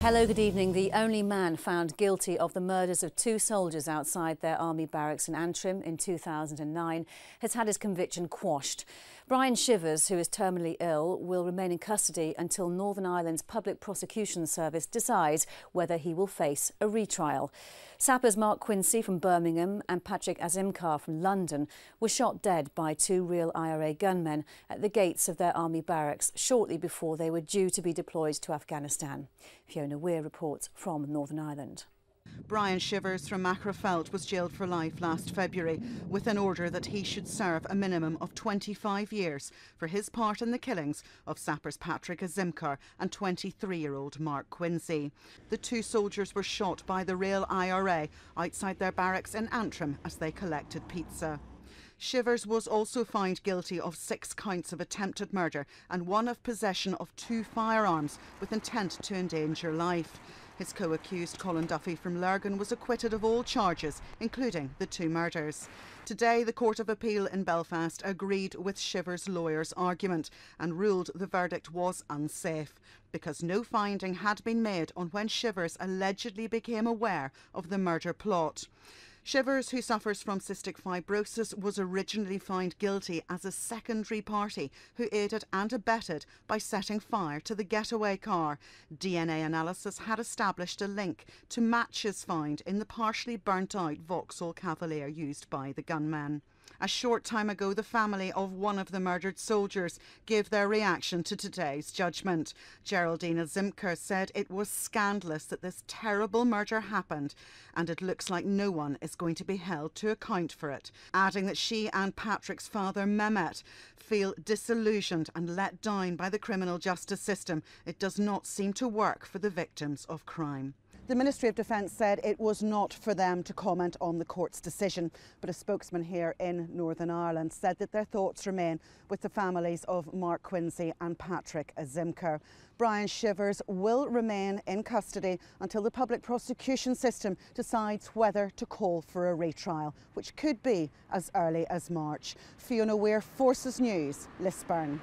Hello, good evening. The only man found guilty of the murders of two soldiers outside their army barracks in Antrim in 2009 has had his conviction quashed. Brian Shivers, who is terminally ill, will remain in custody until Northern Ireland's Public Prosecution Service decides whether he will face a retrial. Sappers Mark Quinsey from Birmingham and Patrick Azimkar from London were shot dead by two Real IRA gunmen at the gates of their army barracks shortly before they were due to be deployed to Afghanistan. Fiona Weir reports from Northern Ireland. Brian Shivers from Macrofelt was jailed for life last February with an order that he should serve a minimum of 25 years for his part in the killings of Sappers Patrick Azimkar and 23-year-old Mark Quincy. The two soldiers were shot by the Real IRA outside their barracks in Antrim as they collected pizza. Shivers was also found guilty of 6 counts of attempted murder and 1 of possession of 2 firearms with intent to endanger life. His co-accused Colin Duffy from Lurgan was acquitted of all charges, including the 2 murders. Today, the Court of Appeal in Belfast agreed with Shivers' lawyer's argument and ruled the verdict was unsafe because no finding had been made on when Shivers allegedly became aware of the murder plot. Shivers, who suffers from cystic fibrosis, was originally found guilty as a secondary party who aided and abetted by setting fire to the getaway car. DNA analysis had established a link to matches found in the partially burnt-out Vauxhall Cavalier used by the gunmen. A short time ago, the family of one of the murdered soldiers gave their reaction to today's judgment. Geraldine Azimkar said it was scandalous that this terrible murder happened and it looks like no one is going to be held to account for it, adding that she and Patrick's father Mehmet feel disillusioned and let down by the criminal justice system. It does not seem to work for the victims of crime. The Ministry of Defence said it was not for them to comment on the court's decision, but a spokesman here in Northern Ireland said that their thoughts remain with the families of Mark Quincy and Patrick Azimkar. Brian Shivers will remain in custody until the public prosecution system decides whether to call for a retrial, which could be as early as March. Fiona Weir, Forces News, Lisburn.